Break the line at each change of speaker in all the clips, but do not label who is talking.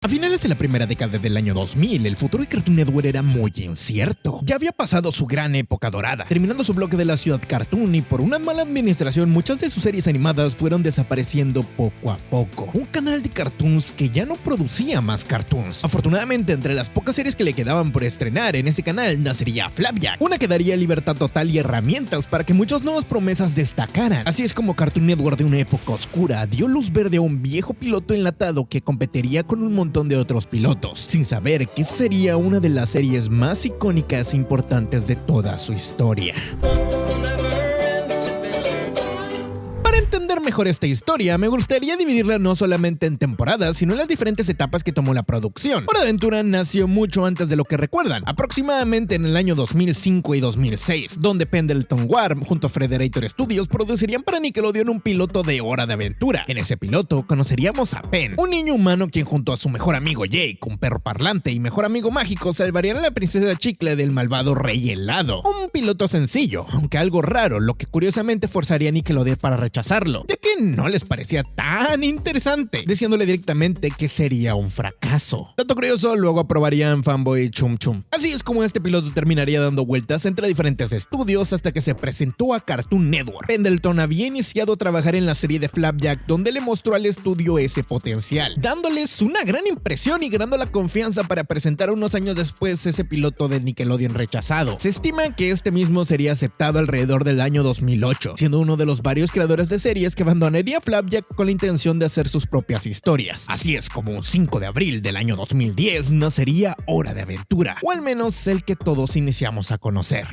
A finales de la primera década del año 2000, el futuro de Cartoon Network era muy incierto. Ya había pasado su gran época dorada, terminando su bloque de la ciudad Cartoon, y por una mala administración muchas de sus series animadas fueron desapareciendo poco a poco. Un canal de cartoons que ya no producía más cartoons. Afortunadamente, entre las pocas series que le quedaban por estrenar en ese canal nacería Flapjack, una que daría libertad total y herramientas para que muchas nuevas promesas destacaran. Así es como Cartoon Network de una época oscura dio luz verde a un viejo piloto enlatado que competiría con un montón de otros pilotos, sin saber que sería una de las series más icónicas e importantes de toda su historia. Para entender mejor esta historia, me gustaría dividirla no solamente en temporadas, sino en las diferentes etapas que tomó la producción. Hora de Aventura nació mucho antes de lo que recuerdan, aproximadamente en el año 2005 y 2006, donde Pendleton Ward junto a Frederator Studios producirían para Nickelodeon un piloto de Hora de Aventura. En ese piloto conoceríamos a Pen, un niño humano quien junto a su mejor amigo Jake, un perro parlante y mejor amigo mágico, salvarían a la princesa Chicle del malvado Rey Helado. Un piloto sencillo, aunque algo raro, lo que curiosamente forzaría a Nickelodeon para rechazarlo, ya que no les parecía tan interesante, diciéndole directamente que sería un fracaso. Dato curioso, luego aprobarían Fanboy y Chum Chum. Así es como este piloto terminaría dando vueltas entre diferentes estudios hasta que se presentó a Cartoon Network. Pendleton había iniciado a trabajar en la serie de Flapjack, donde le mostró al estudio ese potencial, dándoles una gran impresión y ganando la confianza para presentar unos años después ese piloto de Nickelodeon rechazado. Se estima que este mismo sería aceptado alrededor del año 2008, siendo uno de los varios creadores de series que abandonaría Flapjack con la intención de hacer sus propias historias. Así es como un 5 de abril del año 2010 nacería Hora de Aventura, o al menos el que todos iniciamos a conocer.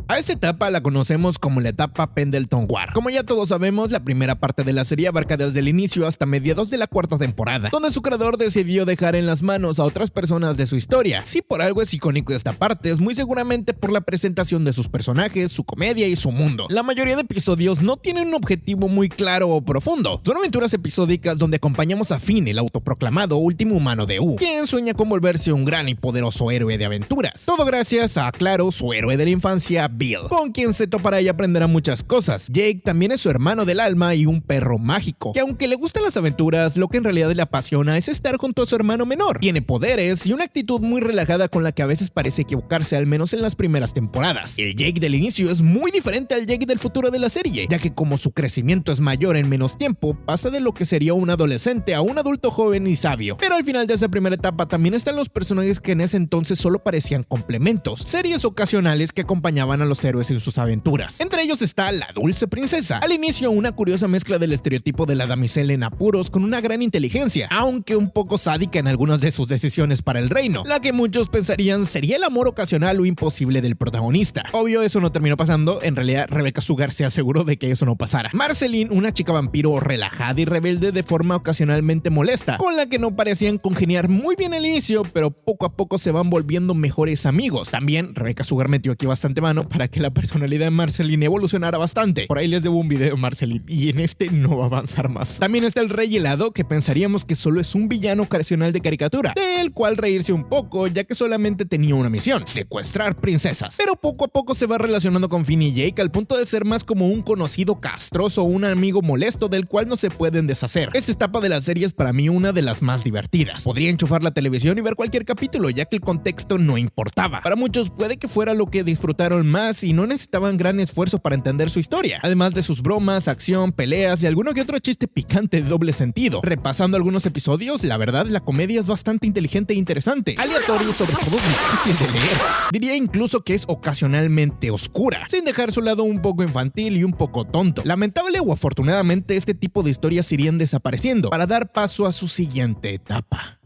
A esta etapa la conocemos como la etapa Pendleton Ward. Como ya todos sabemos, la primera parte de la serie abarca desde el inicio hasta mediados de la cuarta temporada, donde su creador decidió dejar en las manos a otras personas de su historia. Si por algo es icónico esta parte, es muy seguramente por la presentación de sus personajes, su comedia y su mundo. La mayoría de episodios no tienen un objetivo muy claro o profundo. Son aventuras episódicas donde acompañamos a Finn, el autoproclamado último humano de U, quien sueña con volverse un gran y poderoso héroe de aventuras. Todo gracias a, claro, su héroe de la infancia, Bill, con quien se topará y aprenderá muchas cosas. Jake también es su hermano del alma y un perro mágico, que aunque le gustan las aventuras, lo que en realidad le apasiona es estar junto a su hermano menor. Tiene poderes y una actitud muy relajada con la que a veces parece equivocarse, al menos en las primeras temporadas. El Jake del inicio es muy diferente al Jake del futuro de la serie, ya que como su crecimiento es mayor en menos tiempo, pasa de lo que sería un adolescente a un adulto joven y sabio. Pero al final de esa primera etapa también están los personajes que en ese entonces solo parecían complementos, series ocasionales que acompañaban a los héroes en sus aventuras. Entre ellos está la Dulce Princesa, al inicio una curiosa mezcla del estereotipo de la damisela en apuros con una gran inteligencia, aunque un poco sádica en algunas de sus decisiones para el reino, la que muchos pensarían sería el amor ocasional o imposible del protagonista. Obvio, eso no terminó pasando. En realidad, Rebecca Sugar se aseguró de que eso no pasara. Marceline, una chica vampiro relajada y rebelde de forma ocasionalmente molesta, con la que no parecían congeniar muy bien al inicio, pero poco a poco se van volviendo mejores amigos. También Rebecca Sugar metió aquí bastante mano para que la personalidad de Marceline evolucionara bastante. Por ahí les debo un video de Marceline y en este no va a avanzar más. También está el Rey Helado, que pensaríamos que solo es un villano ocasional de caricatura, del cual reírse un poco, ya que solamente tenía una misión: secuestrar princesas. Pero poco a poco se va relacionando con Finn y Jake al punto de ser más como un conocido castroso o un amigo molesto del cual no se pueden deshacer. Esta etapa de la serie es para mí una de las más divertidas. Podría enchufar la televisión y ver cualquier capítulo, ya que el contexto no importaba. Para muchos puede que fuera lo que disfrutaron más y no necesitaban gran esfuerzo para entender su historia, además de sus bromas, acción, peleas y alguno que otro chiste picante de doble sentido. Repasando algunos episodios, la verdad la comedia es bastante inteligente e interesante, aleatorio y sobre todo difícil de leer. Diría incluso que es ocasionalmente oscura, sin dejar su lado un poco infantil y un poco tonto. Lamentable o afortunadamente, este tipo de historias irían desapareciendo para dar paso a su siguiente etapa: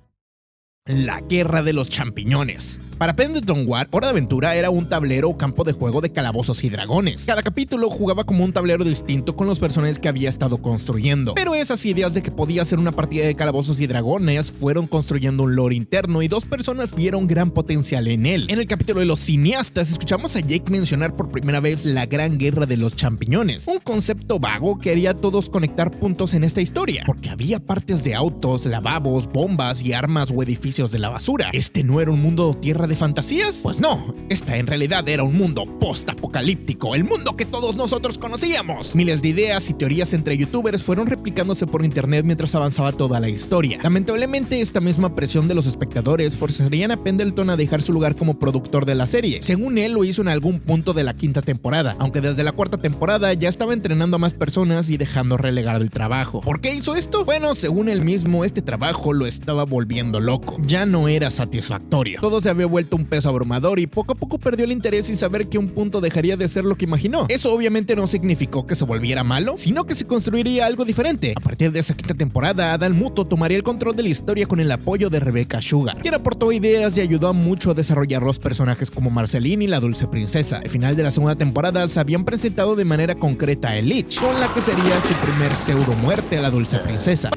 la Guerra de los Champiñones. Para Pendleton Ward, Hora de Aventura era un tablero o campo de juego de calabozos y dragones. Cada capítulo jugaba como un tablero distinto con los personajes que había estado construyendo, pero esas ideas de que podía ser una partida de calabozos y dragones fueron construyendo un lore interno y dos personas vieron gran potencial en él. En el capítulo de los cineastas escuchamos a Jake mencionar por primera vez la Gran Guerra de los Champiñones, un concepto vago que haría a todos conectar puntos en esta historia, porque había partes de autos, lavabos, bombas y armas o edificios desperdicios de la basura. ¿Este no era un mundo tierra de fantasías? Pues no, esta en realidad era un mundo post-apocalíptico, el mundo que todos nosotros conocíamos. Miles de ideas y teorías entre youtubers fueron replicándose por internet mientras avanzaba toda la historia. Lamentablemente, esta misma presión de los espectadores forzarían a Pendleton a dejar su lugar como productor de la serie. Según él, lo hizo en algún punto de la quinta temporada, aunque desde la cuarta temporada ya estaba entrenando a más personas y dejando relegado el trabajo. ¿Por qué hizo esto? Bueno, según él mismo, este trabajo lo estaba volviendo loco. Ya no era satisfactorio. Todo se había vuelto un peso abrumador y poco a poco perdió el interés sin saber que un punto dejaría de ser lo que imaginó. Eso obviamente no significó que se volviera malo, sino que se construiría algo diferente. A partir de esa quinta temporada, Adam Muto tomaría el control de la historia con el apoyo de Rebecca Sugar, quien aportó ideas y ayudó mucho a desarrollar los personajes como Marceline y la Dulce Princesa. Al final de la segunda temporada se habían presentado de manera concreta a Lich, con la que sería su primer pseudo muerte a la Dulce Princesa,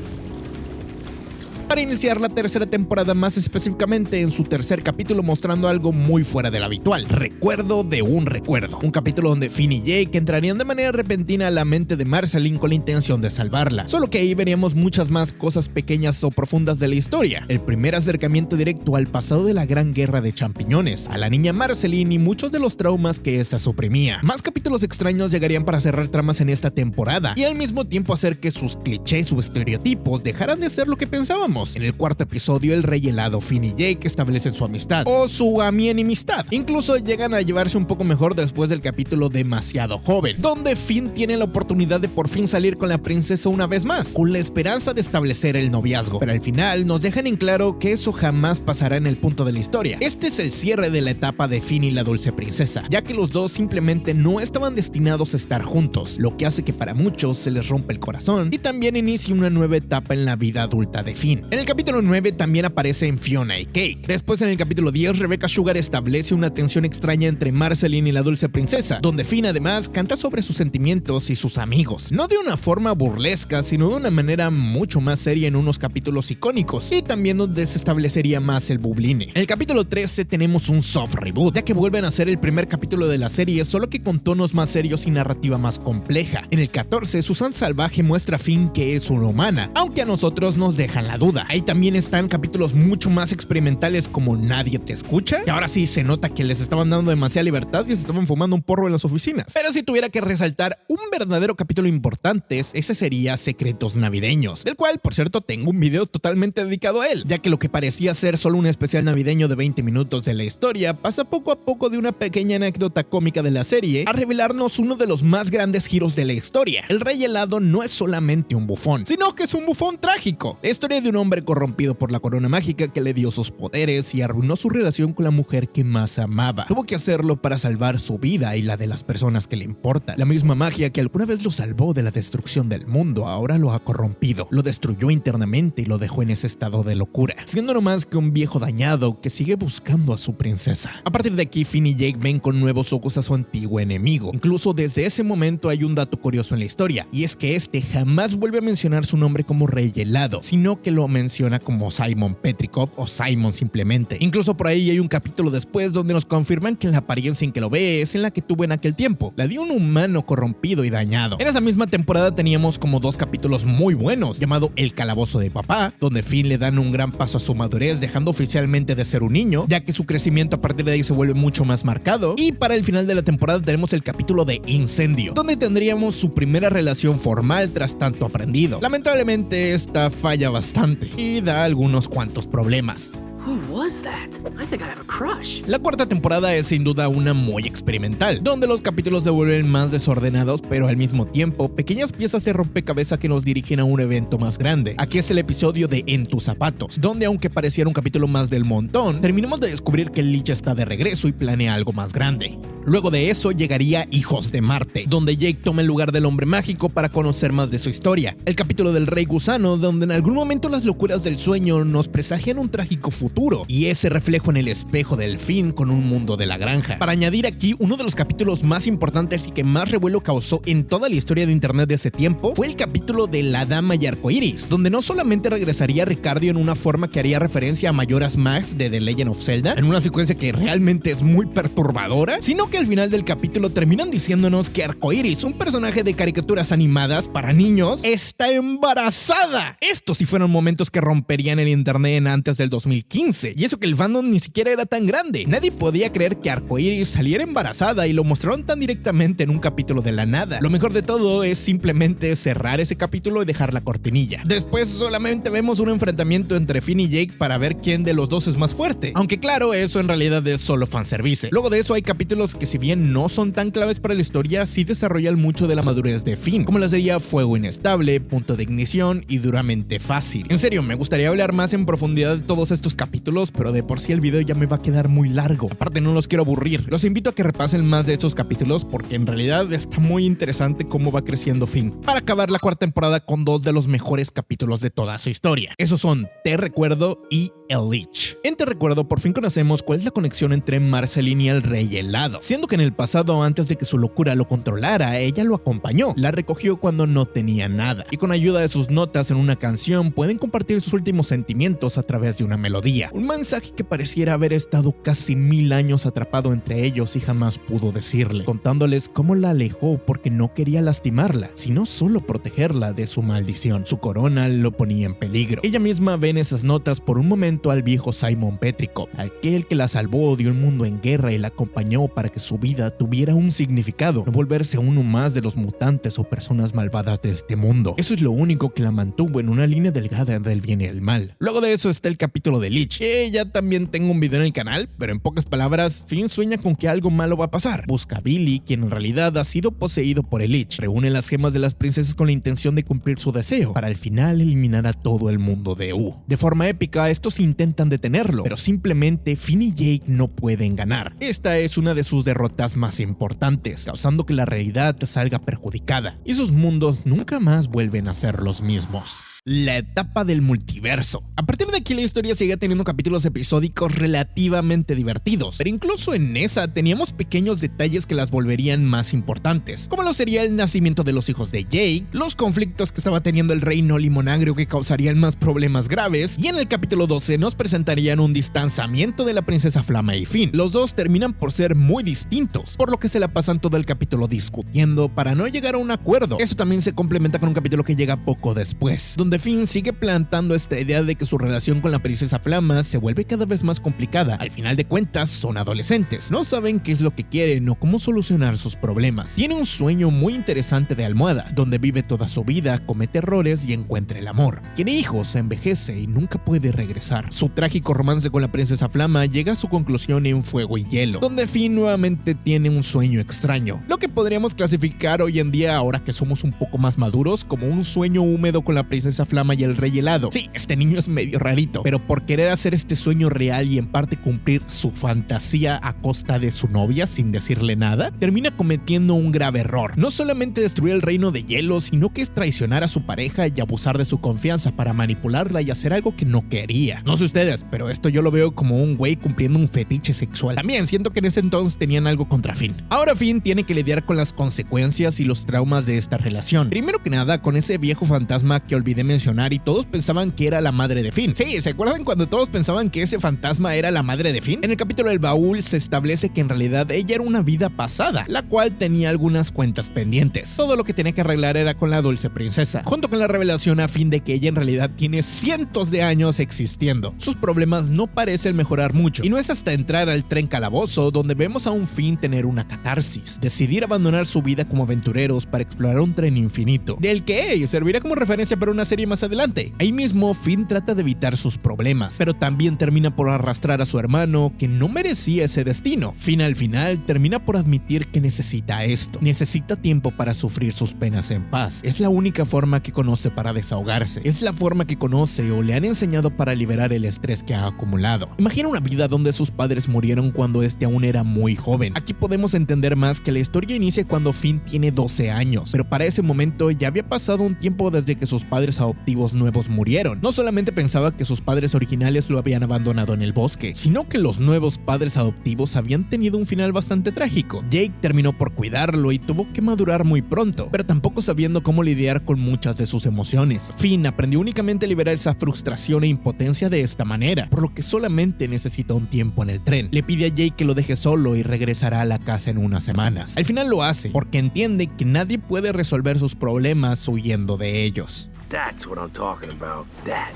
para iniciar la tercera temporada, más específicamente en su tercer capítulo, mostrando algo muy fuera de lo habitual: recuerdo de un recuerdo. Un capítulo donde Finn y Jake entrarían de manera repentina a la mente de Marceline con la intención de salvarla. Solo que ahí veríamos muchas más cosas pequeñas o profundas de la historia. El primer acercamiento directo al pasado de la Gran Guerra de Champiñones, a la niña Marceline y muchos de los traumas que ésta suprimía. Más capítulos extraños llegarían para cerrar tramas en esta temporada y al mismo tiempo hacer que sus clichés o estereotipos dejaran de ser lo que pensábamos. En el cuarto episodio, el rey helado Finn y Jake establecen su amistad, o su enemistad. Incluso llegan a llevarse un poco mejor después del capítulo Demasiado Joven, donde Finn tiene la oportunidad de por fin salir con la princesa una vez más, con la esperanza de establecer el noviazgo. Pero al final nos dejan en claro que eso jamás pasará en el punto de la historia. Este es el cierre de la etapa de Finn y la Dulce Princesa, ya que los dos simplemente no estaban destinados a estar juntos, lo que hace que para muchos se les rompa el corazón y también inicie una nueva etapa en la vida adulta de Finn. En el capítulo 9 también aparecen Fiona y Cake. Después, en el capítulo 10, Rebecca Sugar establece una tensión extraña entre Marceline y la Dulce Princesa, donde Finn además canta sobre sus sentimientos y sus amigos. No de una forma burlesca, sino de una manera mucho más seria en unos capítulos icónicos, y también donde se establecería más el bubline. En el capítulo 13 tenemos un soft reboot, ya que vuelven a ser el primer capítulo de la serie, solo que con tonos más serios y narrativa más compleja. En el 14, Susan Salvaje muestra a Finn que es una humana, aunque a nosotros nos dejan la duda. Ahí también están capítulos mucho más experimentales como Nadie te escucha, y ahora sí se nota que les estaban dando demasiada libertad y se estaban fumando un porro en las oficinas. Pero si tuviera que resaltar un verdadero capítulo importante, ese sería Secretos Navideños, del cual, por cierto, tengo un video totalmente dedicado a él, ya que lo que parecía ser solo un especial navideño de 20 minutos de la historia pasa poco a poco de una pequeña anécdota cómica de la serie a revelarnos uno de los más grandes giros de la historia. El rey helado no es solamente un bufón, sino que es un bufón trágico. La historia de un hombre corrompido por la corona mágica que le dio sus poderes y arruinó su relación con la mujer que más amaba. Tuvo que hacerlo para salvar su vida y la de las personas que le importan. La misma magia que alguna vez lo salvó de la destrucción del mundo ahora lo ha corrompido, lo destruyó internamente y lo dejó en ese estado de locura, siendo no más que un viejo dañado que sigue buscando a su princesa. A partir de aquí, Finn y Jake ven con nuevos ojos a su antiguo enemigo. Incluso desde ese momento hay un dato curioso en la historia, y es que este jamás vuelve a mencionar su nombre como Rey Helado, sino que lo menciona como Simon Petrikov o Simon simplemente. Incluso por ahí hay un capítulo después donde nos confirman que la apariencia en que lo ve es en la que tuvo en aquel tiempo, la de un humano corrompido y dañado. En esa misma temporada teníamos como dos capítulos muy buenos, llamado El Calabozo de Papá, donde Finn le dan un gran paso a su madurez, dejando oficialmente de ser un niño, ya que su crecimiento a partir de ahí se vuelve mucho más marcado. Y para el final de la temporada tenemos el capítulo de Incendio, donde tendríamos su primera relación formal tras tanto aprendido. Lamentablemente esta falla bastante y da algunos cuantos problemas.
Who was that? I think I have a crush.
La cuarta temporada es sin duda una muy experimental, donde los capítulos se vuelven más desordenados, pero al mismo tiempo pequeñas piezas de rompecabezas que nos dirigen a un evento más grande. Aquí es el episodio de En tus zapatos, donde aunque pareciera un capítulo más del montón, terminamos de descubrir que Lich está de regreso y planea algo más grande. Luego de eso llegaría Hijos de Marte, donde Jake toma el lugar del hombre mágico para conocer más de su historia. El capítulo del Rey Gusano, donde en algún momento las locuras del sueño nos presagian un trágico futuro, y ese reflejo en el espejo del Finn con un mundo de la granja. Para añadir aquí, uno de los capítulos más importantes y que más revuelo causó en toda la historia de internet de ese tiempo fue el capítulo de La Dama y Arcoiris, donde no solamente regresaría Ricardio en una forma que haría referencia a Majora's Mask de The Legend of Zelda, en una secuencia que realmente es muy perturbadora, sino que al final del capítulo terminan diciéndonos que Arcoiris, un personaje de caricaturas animadas para niños, está embarazada. Estos sí fueron momentos que romperían el internet en antes del 2015. 2015, y eso que el fandom ni siquiera era tan grande. Nadie podía creer que Arcoiris saliera embarazada y lo mostraron tan directamente en un capítulo de la nada. Lo mejor de todo es simplemente cerrar ese capítulo y dejar la cortinilla. Después solamente vemos un enfrentamiento entre Finn y Jake para ver quién de los dos es más fuerte, aunque claro, eso en realidad es solo fanservice. Luego de eso hay capítulos que, si bien no son tan claves para la historia, sí desarrollan mucho de la madurez de Finn, como la serie Fuego Inestable, Punto de Ignición y Duramente Fácil. En serio, me gustaría hablar más en profundidad de todos estos capítulos, pero de por sí el video ya me va a quedar muy largo. Aparte, no los quiero aburrir. Los invito a que repasen más de esos capítulos porque en realidad está muy interesante cómo va creciendo Finn, para acabar la cuarta temporada con dos de los mejores capítulos de toda su historia. Esos son Te Recuerdo y El Lich. En Te Recuerdo por fin conocemos cuál es la conexión entre Marceline y el Rey Helado, siendo que en el pasado, antes de que su locura lo controlara, ella lo acompañó, la recogió cuando no tenía nada, y con ayuda de sus notas en una canción pueden compartir sus últimos sentimientos a través de una melodía, un mensaje que pareciera haber estado casi 1000 años atrapado entre ellos y jamás pudo decirle, contándoles cómo la alejó porque no quería lastimarla, sino solo protegerla de su maldición. Su corona lo ponía en peligro. Ella misma ve en esas notas por un momento al viejo Simon Petrikov, aquel que la salvó de un mundo en guerra y la acompañó para que su vida tuviera un significado, no volverse uno más de los mutantes o personas malvadas de este mundo. Eso es lo único que la mantuvo en una línea delgada del bien y el mal. Luego de eso está el capítulo de Lich, que ya también tengo un video en el canal, pero en pocas palabras, Finn sueña con que algo malo va a pasar. Busca a Billy, quien en realidad ha sido poseído por el Lich. Reúne las gemas de las princesas con la intención de cumplir su deseo, para al final eliminar a todo el mundo de U. De forma épica, estos intentan detenerlo, pero simplemente Finn y Jake no pueden ganar. Esta es una de sus derrotas más importantes, causando que la realidad salga perjudicada, y sus mundos nunca más vuelven a ser los mismos. La etapa del multiverso. A partir de aquí la historia sigue teniendo capítulos episódicos relativamente divertidos, pero incluso en esa teníamos pequeños detalles que las volverían más importantes, como lo sería el nacimiento de los hijos de Jake, los conflictos que estaba teniendo el reino limonagrio que causarían más problemas graves, y en el capítulo 12 nos presentarían un distanciamiento de la princesa Flama y Finn. Los dos terminan por ser muy distintos, por lo que se la pasan todo el capítulo discutiendo para no llegar a un acuerdo. Eso también se complementa con un capítulo que llega poco después, donde Finn sigue plantando esta idea de que su relación con la princesa Flama se vuelve cada vez más complicada. Al final de cuentas, son adolescentes, no saben qué es lo que quieren o cómo solucionar sus problemas. Tiene un sueño muy interesante de almohadas, donde vive toda su vida, comete errores y encuentra el amor. Tiene hijos, se envejece y nunca puede regresar. Su trágico romance con la princesa Flama llega a su conclusión en Fuego y Hielo, donde Finn nuevamente tiene un sueño extraño, lo que podríamos clasificar hoy en día, ahora que somos un poco más maduros, como un sueño húmedo con la princesa Flama y el Rey Helado. Sí, este niño es medio rarito, pero por querer hacer este sueño real y en parte cumplir su fantasía a costa de su novia sin decirle nada, termina cometiendo un grave error. No solamente destruir el reino de hielo, sino que es traicionar a su pareja y abusar de su confianza para manipularla y hacer algo que no quería. No sé ustedes, pero esto yo lo veo como un güey cumpliendo un fetiche sexual. También siento que en ese entonces tenían algo contra Finn. Ahora Finn tiene que lidiar con las consecuencias y los traumas de esta relación. Primero que nada, con ese viejo fantasma que olvidé mencionar y todos pensaban que era la madre de Finn. Sí, ¿se acuerdan cuando todos pensaban que ese fantasma era la madre de Finn? En el capítulo del baúl se establece que en realidad ella era una vida pasada, la cual tenía algunas cuentas pendientes. Todo lo que tenía que arreglar era con la dulce princesa, junto con la revelación a Finn de que ella en realidad tiene cientos de años existiendo. Sus problemas no parecen mejorar mucho, y no es hasta entrar al tren calabozo donde vemos a un Finn tener una catarsis, decidir abandonar su vida como aventureros para explorar un tren infinito, del que servirá como referencia para una serie más adelante. Ahí mismo Finn trata de evitar sus problemas, pero también termina por arrastrar a su hermano, que no merecía ese destino. Finn al final termina por admitir que necesita esto, necesita tiempo para sufrir sus penas en paz. Es la única forma que conoce para desahogarse, es la forma que conoce o le han enseñado para liberar el estrés que ha acumulado. Imagina una vida donde sus padres murieron cuando este aún era muy joven. Aquí podemos entender más que la historia inicia cuando Finn tiene 12 años, pero para ese momento ya había pasado un tiempo desde que sus padres adoptivos nuevos murieron. No solamente pensaba que sus padres originales lo habían abandonado en el bosque, sino que los nuevos padres adoptivos habían tenido un final bastante trágico. Jake terminó por cuidarlo y tuvo que madurar muy pronto, pero tampoco sabiendo cómo lidiar con muchas de sus emociones. Finn aprendió únicamente a liberar esa frustración e impotencia de esta manera, por lo que solamente necesita un tiempo en el tren. Le pide a Jake que lo deje solo y regresará a la casa en unas semanas. Al final lo hace, porque entiende que nadie puede resolver sus problemas huyendo de ellos.
That's what I'm talking about. That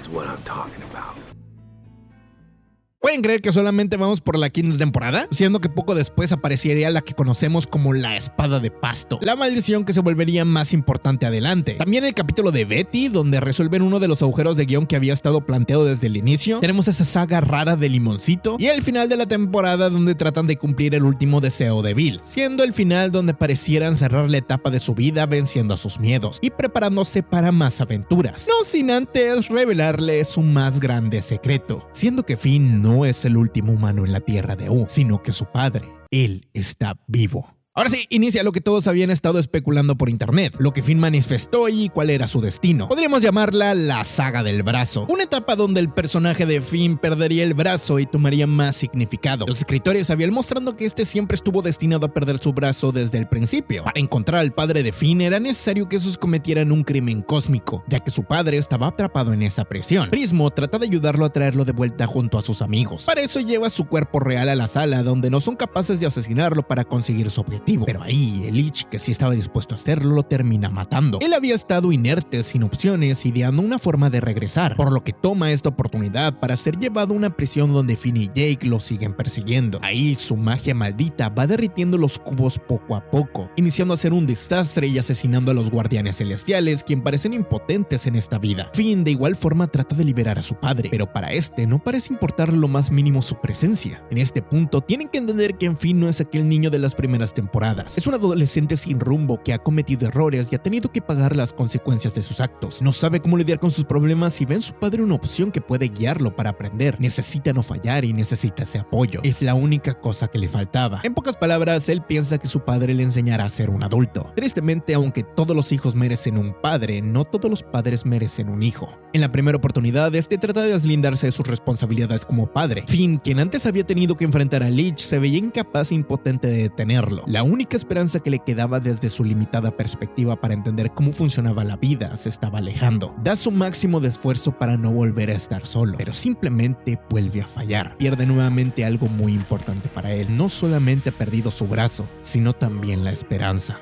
is what I'm talking about.
¿Pueden creer que solamente vamos por la quinta temporada? Siendo que poco después aparecería la que conocemos como la espada de pasto, la maldición que se volvería más importante adelante. También el capítulo de Betty, donde resuelven uno de los agujeros de guión que había estado planteado desde el inicio. Tenemos esa saga rara de Limoncito y el final de la temporada donde tratan de cumplir el último deseo de Bill, siendo el final donde parecieran cerrar la etapa de su vida venciendo a sus miedos y preparándose para más aventuras, no sin antes revelarle su más grande secreto, siendo que Finn no es el último humano en la Tierra de U, sino que su padre, él está vivo. Ahora sí, inicia lo que todos habían estado especulando por internet, lo que Finn manifestó y cuál era su destino. Podríamos llamarla la saga del brazo, una etapa donde el personaje de Finn perdería el brazo y tomaría más significado. Los escritores habían mostrado que este siempre estuvo destinado a perder su brazo desde el principio. Para encontrar al padre de Finn era necesario que esos cometieran un crimen cósmico, ya que su padre estaba atrapado en esa prisión. Prismo trata de ayudarlo a traerlo de vuelta junto a sus amigos. Para eso lleva su cuerpo real a la sala donde no son capaces de asesinarlo para conseguir su objetivo. Pero ahí el Lich, que sí estaba dispuesto a hacerlo, lo termina matando. Él había estado inerte, sin opciones, ideando una forma de regresar, por lo que toma esta oportunidad para ser llevado a una prisión donde Finn y Jake lo siguen persiguiendo. Ahí su magia maldita va derritiendo los cubos poco a poco, iniciando a hacer un desastre y asesinando a los guardianes celestiales, quien parecen impotentes en esta vida. Finn de igual forma trata de liberar a su padre, pero para este no parece importar lo más mínimo su presencia. En este punto tienen que entender que Finn no es aquel niño de las primeras temporadas. Es un adolescente sin rumbo que ha cometido errores y ha tenido que pagar las consecuencias de sus actos. No sabe cómo lidiar con sus problemas y ve en su padre una opción que puede guiarlo para aprender. Necesita no fallar y necesita ese apoyo. Es la única cosa que le faltaba. En pocas palabras, él piensa que su padre le enseñará a ser un adulto. Tristemente, aunque todos los hijos merecen un padre, no todos los padres merecen un hijo. En la primera oportunidad, este trata de deslindarse de sus responsabilidades como padre. Finn, quien antes había tenido que enfrentar a Lich, se veía incapaz e impotente de detenerlo. La única esperanza que le quedaba desde su limitada perspectiva para entender cómo funcionaba la vida se estaba alejando. Da su máximo de esfuerzo para no volver a estar solo, pero simplemente vuelve a fallar. Pierde nuevamente algo muy importante para él. No solamente ha perdido su brazo, sino también la esperanza.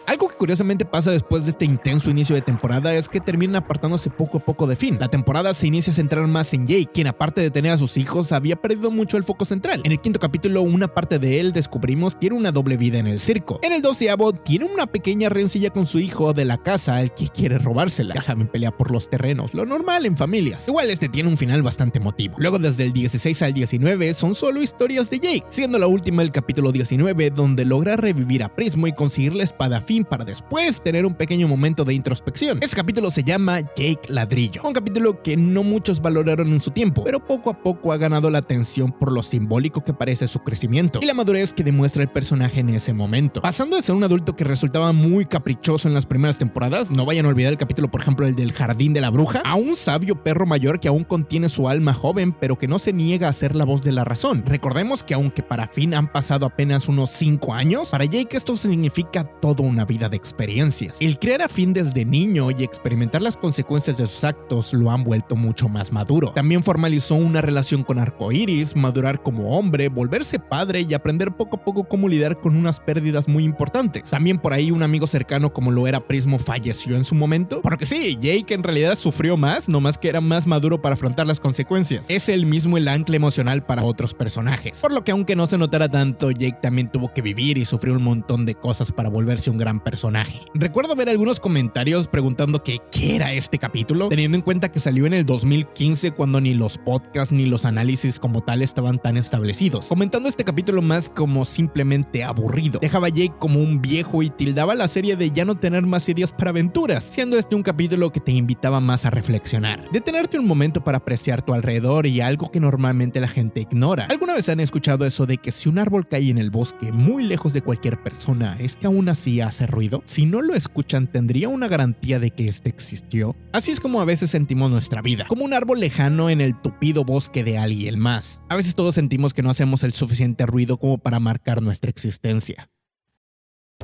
Algo que curiosamente pasa después de este intenso inicio de temporada es que terminan apartándose poco a poco de Finn. La temporada se inicia a centrar más en Jake, quien aparte de tener a sus hijos, había perdido mucho el foco central. En el quinto capítulo, una parte de él descubrimos tiene una doble vida en el circo. En el 12avo, tiene una pequeña rencilla con su hijo de la casa, al que quiere robársela. Ya saben, pelea por los terrenos, lo normal en familias. Igual este tiene un final bastante emotivo. Luego desde el 16 al 19 son solo historias de Jake, siendo la última el capítulo 19, donde logra revivir a Prismo y conseguir la espada Finn para después tener un pequeño momento de introspección. Ese capítulo se llama Jake Ladrillo, un capítulo que no muchos valoraron en su tiempo, pero poco a poco ha ganado la atención por lo simbólico que parece su crecimiento y la madurez que demuestra el personaje en ese momento. Pasando de ser un adulto que resultaba muy caprichoso en las primeras temporadas, no vayan a olvidar el capítulo por ejemplo el del jardín de la bruja, a un sabio perro mayor que aún contiene su alma joven pero que no se niega a ser la voz de la razón. Recordemos que aunque para Finn han pasado apenas unos 5 años, para Jake esto significa toda una vida de experiencias. El crear a Finn desde niño y experimentar las consecuencias de sus actos lo han vuelto mucho más maduro. También formalizó una relación con Arcoiris, madurar como hombre, volverse padre y aprender poco a poco cómo lidiar con unas pérdidas muy importantes. También por ahí un amigo cercano como lo era Prismo falleció en su momento. Porque sí, Jake en realidad sufrió más, no más que era más maduro para afrontar las consecuencias. Es él mismo el ancla emocional para otros personajes. Por lo que aunque no se notara tanto, Jake también tuvo que vivir y sufrió un montón de cosas para volverse un gran personaje. Recuerdo ver algunos comentarios preguntando que qué era este capítulo, teniendo en cuenta que salió en el 2015 cuando ni los podcasts ni los análisis como tal estaban tan establecidos, comentando este capítulo más como simplemente aburrido. Dejaba a Jake como un viejo y tildaba la serie de ya no tener más ideas para aventuras, siendo este un capítulo que te invitaba más a reflexionar, detenerte un momento para apreciar tu alrededor y algo que normalmente la gente ignora. ¿Alguna vez han escuchado eso de que si un árbol cae en el bosque muy lejos de cualquier persona, este aún así hace ruido? Si no lo escuchan, ¿tendría una garantía de que este existió? Así es como a veces sentimos nuestra vida, como un árbol lejano en el tupido bosque de alguien más. A veces todos sentimos que no hacemos el suficiente ruido como para marcar nuestra existencia.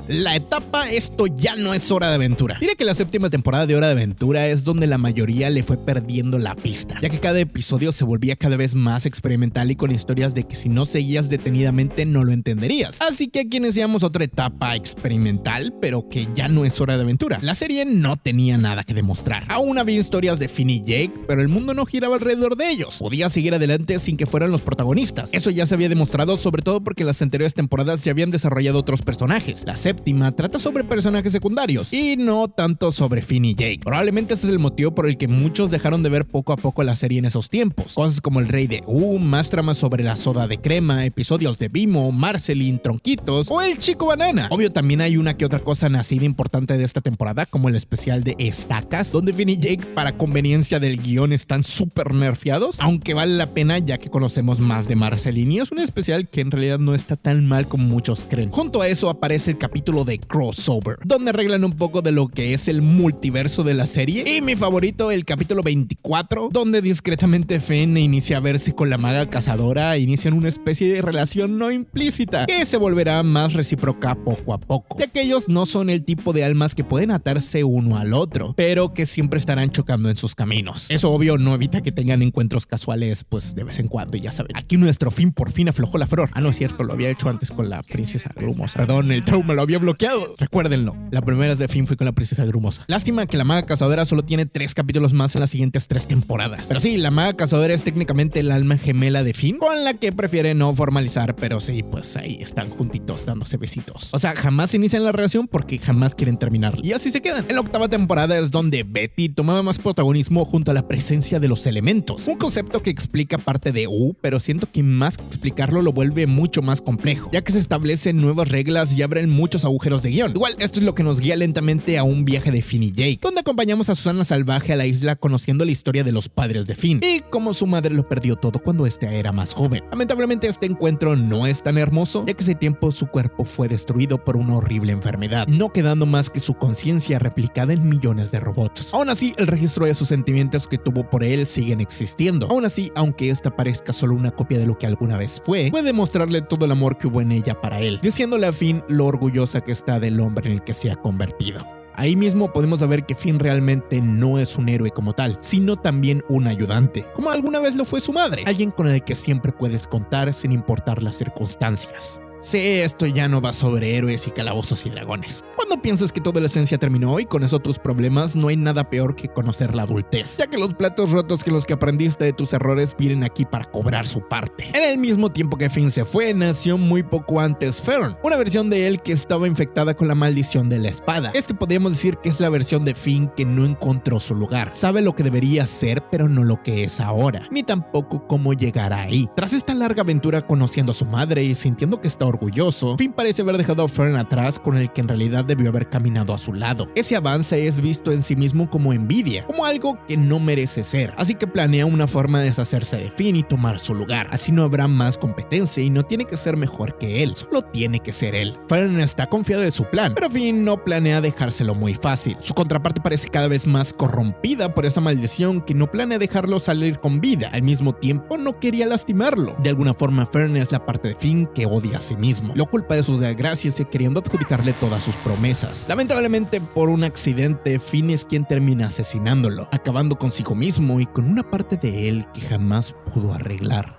La etapa Esto ya no es Hora de Aventura. Diré que la séptima temporada de Hora de Aventura es donde la mayoría le fue perdiendo la pista, ya que cada episodio se volvía cada vez más experimental y con historias de que si no seguías detenidamente no lo entenderías. Así que aquí iniciamos otra etapa experimental, pero que ya no es Hora de Aventura. La serie no tenía nada que demostrar. Aún había historias de Finn y Jake, pero el mundo no giraba alrededor de ellos. Podía seguir adelante sin que fueran los protagonistas. Eso ya se había demostrado, sobre todo porque en las anteriores temporadas se habían desarrollado otros personajes. La séptima trata sobre personajes secundarios y no tanto sobre Finn y Jake. Probablemente ese es el motivo por el que muchos dejaron de ver poco a poco la serie en esos tiempos. Cosas como el Rey de más tramas sobre la soda de crema, episodios de Bimo, Marceline, Tronquitos o el Chico Banana. Obvio, también hay una que otra cosa nacida importante de esta temporada, como el especial de Estacas, donde Finn y Jake, para conveniencia del guión, están súper nerfeados, aunque vale la pena ya que conocemos más de Marceline y es un especial que en realidad no está tan mal como muchos creen. Junto a eso aparece el capítulo de Crossover, donde arreglan un poco de lo que es el multiverso de la serie, y mi favorito, el capítulo 24, donde discretamente Finn inicia a verse con la maga cazadora e inician una especie de relación no implícita que se volverá más recíproca poco a poco, ya que ellos no son el tipo de almas que pueden atarse uno al otro, pero que siempre estarán chocando en sus caminos. Eso obvio no evita que tengan encuentros casuales pues de vez en cuando, y ya saben, aquí nuestro Finn por fin aflojó la flor. No es cierto, lo había hecho antes con la princesa Grumosa. Perdón, el trauma lo había bloqueado. Recuérdenlo, la primera vez de Finn fue con la princesa Grumosa. Lástima que la maga cazadora solo tiene 3 capítulos más en las siguientes 3 temporadas. Pero sí, la maga cazadora es técnicamente el alma gemela de Finn, con la que prefiere no formalizar, pero sí, pues ahí están juntitos dándose besitos. O sea, jamás inician la relación porque jamás quieren terminarla. Y así se quedan. En la octava temporada es donde Betty tomaba más protagonismo junto a la presencia de los elementos. Un concepto que explica parte de pero siento que más que explicarlo lo vuelve mucho más complejo, ya que se establecen nuevas reglas y abren muchos agujeros de guión. Igual, esto es lo que nos guía lentamente a un viaje de Finn y Jake, donde acompañamos a Susana Salvaje a la isla conociendo la historia de los padres de Finn y cómo su madre lo perdió todo cuando este era más joven. Lamentablemente este encuentro no es tan hermoso, ya que ese tiempo su cuerpo fue destruido por una horrible enfermedad, no quedando más que su conciencia replicada en millones de robots. Aún así, el registro de sus sentimientos que tuvo por él siguen existiendo. Aún así, aunque esta parezca solo una copia de lo que alguna vez fue, puede mostrarle todo el amor que hubo en ella para él, diciéndole a Finn lo orgullosa que está del hombre en el que se ha convertido. Ahí mismo podemos saber que Finn realmente no es un héroe como tal, sino también un ayudante, como alguna vez lo fue su madre, alguien con el que siempre puedes contar sin importar las circunstancias. Sí, esto ya no va sobre héroes y calabozos y dragones. Cuando piensas que toda la esencia terminó y con eso tus problemas, no hay nada peor que conocer la adultez, ya que los platos rotos que los que aprendiste de tus errores vienen aquí para cobrar su parte. En el mismo tiempo que Finn se fue, nació muy poco antes Fern, una versión de él que estaba infectada con la maldición de la espada. Podríamos decir que es la versión de Finn que no encontró su lugar. Sabe lo que debería ser, pero no lo que es ahora, ni tampoco cómo llegar ahí. Tras esta larga aventura conociendo a su madre y sintiendo que está orgulloso, Finn parece haber dejado a Fern atrás, con el que en realidad debió haber caminado a su lado. Ese avance es visto en sí mismo como envidia, como algo que no merece ser, así que planea una forma de deshacerse de Finn y tomar su lugar. Así no habrá más competencia y no tiene que ser mejor que él, solo tiene que ser él. Fern está confiado de su plan, pero Finn no planea dejárselo muy fácil. Su contraparte parece cada vez más corrompida por esa maldición, que no planea dejarlo salir con vida. Al mismo tiempo no quería lastimarlo. De alguna forma Fern es la parte de Finn que odia a sí mismo, lo culpa de sus desgracias y queriendo adjudicarle todas sus promesas. Lamentablemente, por un accidente, Finn es quien termina asesinándolo, acabando consigo mismo y con una parte de él que jamás pudo arreglar.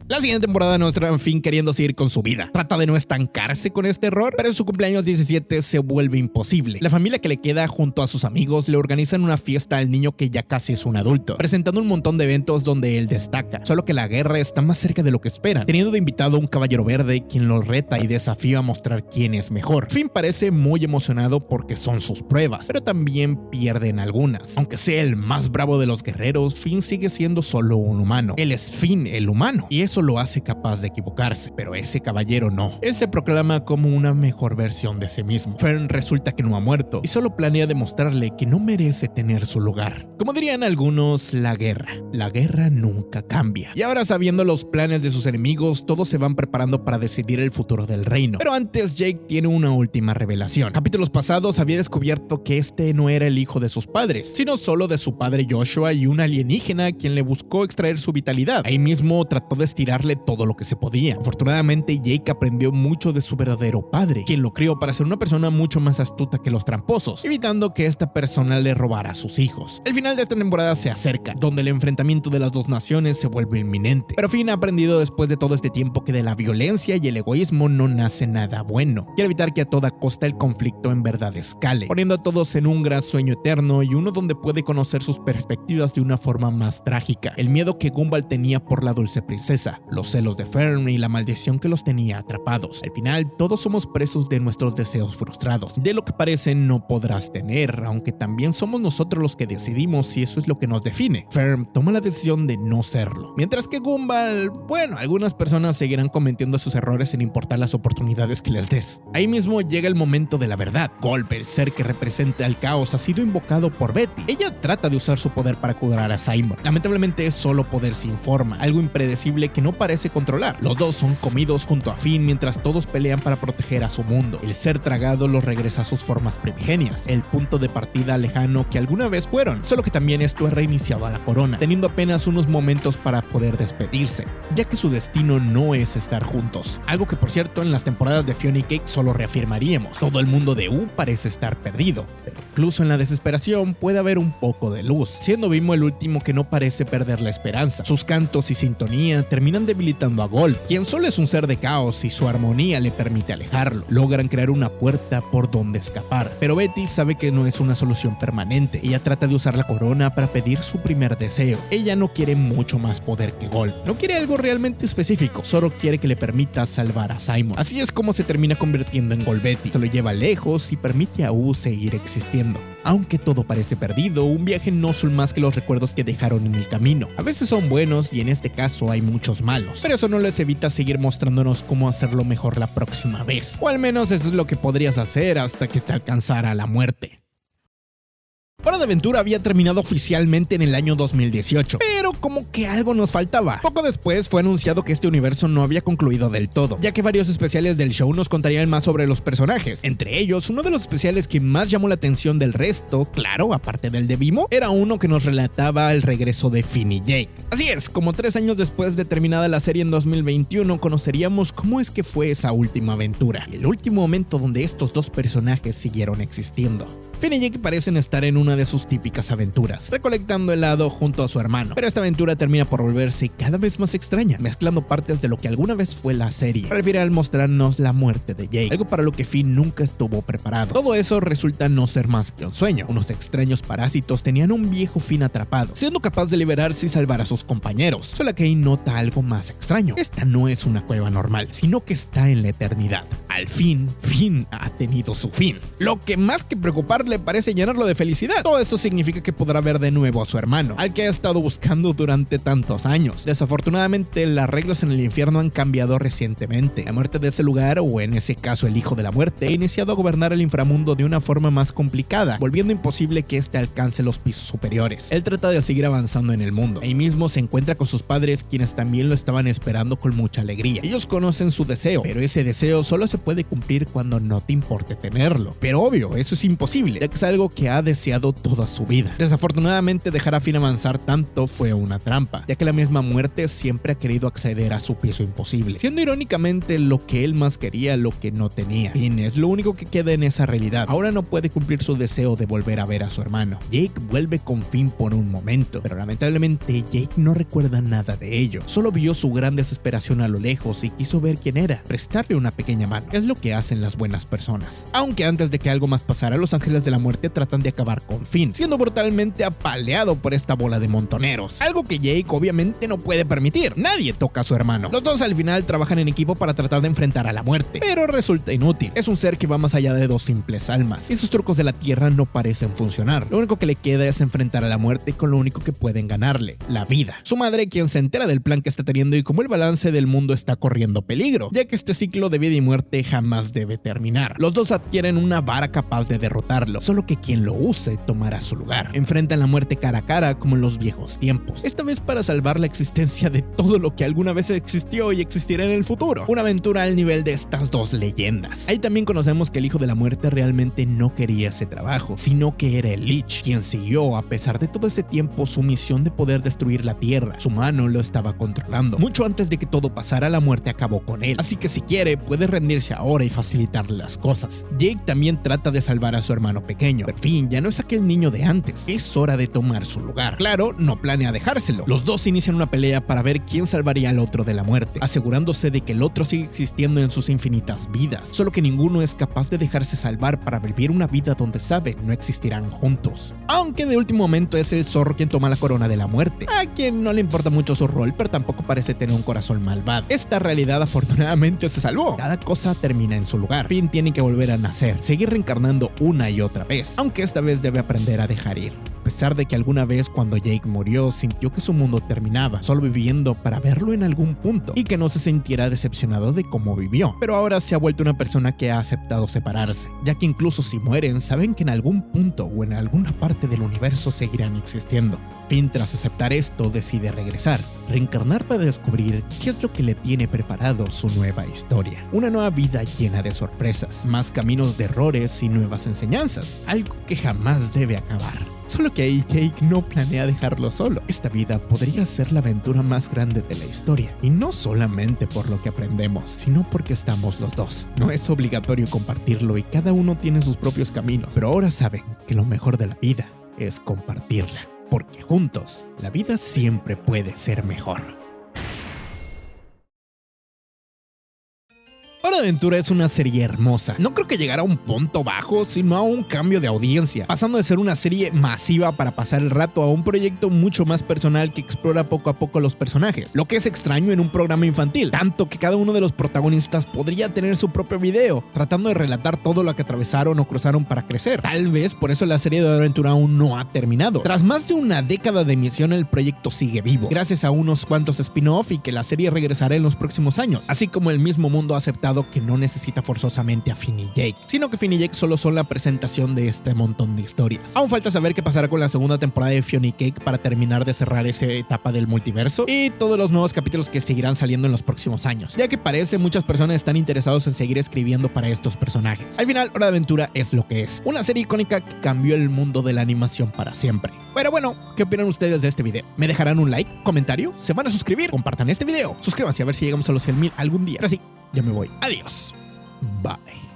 La siguiente temporada nos trae a Finn queriendo seguir con su vida. Trata de no estancarse con este error, pero en su cumpleaños 17 se vuelve imposible. La familia que le queda junto a sus amigos le organizan una fiesta al niño que ya casi es un adulto, presentando un montón de eventos donde él destaca. Solo que la guerra está más cerca de lo que esperan, teniendo de invitado a un caballero verde quien lo reta y desafía a mostrar quién es mejor. Finn parece muy emocionado porque son sus pruebas, pero también pierden algunas. Aunque sea el más bravo de los guerreros, Finn sigue siendo solo un humano. Él es Finn, el humano, y eso lo hace capaz de equivocarse, pero ese caballero no. Él se proclama como una mejor versión de sí mismo. Fern resulta que no ha muerto y solo planea demostrarle que no merece tener su lugar. Como dirían algunos, la guerra nunca cambia. Y ahora, sabiendo los planes de sus enemigos, todos se van preparando para decidir el futuro del reino. Pero antes, Jake tiene una última revelación. Capítulos pasados había descubierto que este no era el hijo de sus padres, sino solo de su padre Joshua y un alienígena quien le buscó extraer su vitalidad. Ahí mismo trató de estirar tirarle todo lo que se podía. Afortunadamente, Jake aprendió mucho de su verdadero padre, quien lo crió para ser una persona mucho más astuta que los tramposos, evitando que esta persona le robara a sus hijos. El final de esta temporada se acerca, donde el enfrentamiento de las dos naciones se vuelve inminente. Pero Finn ha aprendido después de todo este tiempo que de la violencia y el egoísmo no nace nada bueno. Quiere evitar que a toda costa el conflicto en verdad escale, poniendo a todos en un gran sueño eterno y uno donde puede conocer sus perspectivas de una forma más trágica. El miedo que Gumball tenía por la dulce princesa, los celos de Fern y la maldición que los tenía atrapados. Al final, todos somos presos de nuestros deseos frustrados. De lo que parece no podrás tener, aunque también somos nosotros los que decidimos si eso es lo que nos define. Fern toma la decisión de no serlo. Mientras que Gumball, bueno, algunas personas seguirán cometiendo sus errores sin importar las oportunidades que les des. Ahí mismo llega el momento de la verdad. Golb, el ser que representa el caos, ha sido invocado por Betty. Ella trata de usar su poder para curar a Simon. Lamentablemente es solo poder sin forma, algo impredecible que no parece controlar. Los dos son comidos junto a Finn mientras todos pelean para proteger a su mundo. El ser tragado los regresa a sus formas primigenias, el punto de partida lejano que alguna vez fueron, solo que también esto ha reiniciado a la corona, teniendo apenas unos momentos para poder despedirse, ya que su destino no es estar juntos. Algo que por cierto en las temporadas de Fiona y Cake solo reafirmaríamos. Todo el mundo de U parece estar perdido, pero incluso en la desesperación puede haber un poco de luz, siendo Vimo el último que no parece perder la esperanza. Sus cantos y sintonía terminan debilitando a Golb, quien solo es un ser de caos y su armonía le permite alejarlo. Logran crear una puerta por donde escapar, pero Betty sabe que no es una solución permanente. Ella trata de usar la corona para pedir su primer deseo. Ella no quiere mucho más poder que Golb, no quiere algo realmente específico, solo quiere que le permita salvar a Simon. Así es como se termina convirtiendo en Golbetti. Se lo lleva lejos y permite a U seguir existiendo. Aunque todo parece perdido, un viaje no son más que los recuerdos que dejaron en el camino. A veces son buenos y en este caso hay muchos malos, pero eso no les evita seguir mostrándonos cómo hacerlo mejor la próxima vez. O al menos eso es lo que podrías hacer hasta que te alcanzara la muerte. Hora de Aventura había terminado oficialmente en el año 2018, pero como que algo nos faltaba. Poco después fue anunciado que este universo no había concluido del todo, ya que varios especiales del show nos contarían más sobre los personajes. Entre ellos, uno de los especiales que más llamó la atención del resto, claro, aparte del de Vimo, era uno que nos relataba el regreso de Finn y Jake. Así es, como 3 años después de terminada la serie en 2021, conoceríamos cómo es que fue esa última aventura, y el último momento donde estos dos personajes siguieron existiendo. Finn y Jake parecen estar en una de sus típicas aventuras, recolectando helado junto a su hermano, pero esta aventura termina por volverse cada vez más extraña, mezclando partes de lo que alguna vez fue la serie, al final mostrarnos la muerte de Jake, algo para lo que Finn nunca estuvo preparado. Todo eso resulta no ser más que un sueño. Unos extraños parásitos tenían un viejo Finn atrapado, siendo capaz de liberarse y salvar a sus compañeros, solo que ahí nota algo más extraño. Esta no es una cueva normal, sino que está en la eternidad. Al fin, Finn ha tenido su fin, lo que más que preocuparle parece llenarlo de felicidad. Todo eso significa que podrá ver de nuevo a su hermano, al que ha estado buscando durante tantos años. Desafortunadamente, las reglas en el infierno han cambiado recientemente. La muerte de ese lugar, o en ese caso el Hijo de la Muerte, ha iniciado a gobernar el inframundo de una forma más complicada, volviendo imposible que éste alcance los pisos superiores. Él trata de seguir avanzando en el mundo. Ahí mismo se encuentra con sus padres, quienes también lo estaban esperando con mucha alegría. Ellos conocen su deseo, pero ese deseo solo se puede cumplir cuando no te importe tenerlo. Pero obvio, eso es imposible, ya que es algo que ha deseado toda su vida. Desafortunadamente, dejar a Finn avanzar tanto fue una trampa, ya que la misma muerte siempre ha querido acceder a su piso imposible, siendo irónicamente lo que él más quería lo que no tenía. Finn es lo único que queda en esa realidad. Ahora no puede cumplir su deseo de volver a ver a su hermano. Jake vuelve con Finn por un momento, pero lamentablemente Jake no recuerda nada de ello. Solo vio su gran desesperación a lo lejos y quiso ver quién era, prestarle una pequeña mano. Es lo que hacen las buenas personas. Aunque antes de que algo más pasara, los ángeles de la muerte tratan de acabar con Finn, siendo brutalmente apaleado por esta bola de montoneros, algo que Jake obviamente no puede permitir. Nadie toca a su hermano. Los dos al final trabajan en equipo para tratar de enfrentar a la muerte, pero resulta inútil. Es un ser que va más allá de dos simples almas, y sus trucos de la tierra no parecen funcionar. Lo único que le queda es enfrentar a la muerte con lo único que pueden ganarle, la vida. Su madre, quien se entera del plan que está teniendo y cómo el balance del mundo está corriendo peligro, ya que este ciclo de vida y muerte jamás debe terminar. Los dos adquieren una vara capaz de derrotarlo, hacerlo, solo que quien lo use tomará su lugar. Enfrentan la muerte cara a cara como en los viejos tiempos, esta vez para salvar la existencia de todo lo que alguna vez existió y existirá en el futuro. Una aventura al nivel de estas dos leyendas. Ahí también conocemos que el Hijo de la Muerte realmente no quería ese trabajo, sino que era el Lich, quien siguió a pesar de todo ese tiempo su misión de poder destruir la Tierra. Su mano lo estaba controlando. Mucho antes de que todo pasara, la muerte acabó con él, así que si quiere puede rendirse ahora y facilitarle las cosas. Jake también trata de salvar a su hermano pequeño, pero fin, ya no es aquel niño de antes, es hora de tomar su lugar. Claro, no planea dejárselo. Los dos inician una pelea para ver quién salvaría al otro de la muerte, asegurándose de que el otro sigue existiendo en sus infinitas vidas, solo que ninguno es capaz de dejarse salvar para vivir una vida donde saben no existirán juntos. Aunque de último momento es el zorro quien toma la corona de la muerte, a quien no le importa mucho su rol, pero tampoco parece tener un corazón malvado. Esta realidad afortunadamente se salvó. Cada cosa termina en su lugar. Finn tiene que volver a nacer, seguir reencarnando una y otra vez, aunque esta vez debe aprender a dejar ir. A pesar de que alguna vez cuando Jake murió sintió que su mundo terminaba, solo viviendo para verlo en algún punto, y que no se sintiera decepcionado de cómo vivió. Pero ahora se ha vuelto una persona que ha aceptado separarse, ya que incluso si mueren, saben que en algún punto o en alguna parte del universo seguirán existiendo. Finn, tras aceptar esto, decide regresar, reencarnar para descubrir qué es lo que le tiene preparado su nueva historia. Una nueva vida llena de sorpresas, más caminos de errores y nuevas enseñanzas, algo que jamás debe acabar. Solo que ahí Jake no planea dejarlo solo. Esta vida podría ser la aventura más grande de la historia, y no solamente por lo que aprendemos, sino porque estamos los dos. No es obligatorio compartirlo y cada uno tiene sus propios caminos, pero ahora saben que lo mejor de la vida es compartirla, porque juntos la vida siempre puede ser mejor. Hora de Aventura es una serie hermosa. No creo que llegara a un punto bajo, sino a un cambio de audiencia, pasando de ser una serie masiva para pasar el rato a un proyecto mucho más personal que explora poco a poco los personajes, lo que es extraño en un programa infantil, tanto que cada uno de los protagonistas podría tener su propio video, tratando de relatar todo lo que atravesaron o cruzaron para crecer. Tal vez por eso la serie de Hora de Aventura aún no ha terminado. Tras más de una década de emisión, el proyecto sigue vivo, gracias a unos cuantos spin-off y que la serie regresará en los próximos años, así como el mismo mundo ha aceptado que no necesita forzosamente a Finn y Jake, sino que Finn y Jake solo son la presentación de este montón de historias. Aún falta saber qué pasará con la segunda temporada de Fiona y Cake para terminar de cerrar esa etapa del multiverso y todos los nuevos capítulos que seguirán saliendo en los próximos años, ya que parece muchas personas están interesados en seguir escribiendo para estos personajes. Al final, Hora de Aventura es lo que es, una serie icónica que cambió el mundo de la animación para siempre. Pero bueno, ¿qué opinan ustedes de este video? ¿Me dejarán un like, comentario? ¿Se van a suscribir? Compartan este video, suscríbanse a ver si llegamos a los 100,000 algún día. Ahora sí, ya me voy. Adiós. Bye.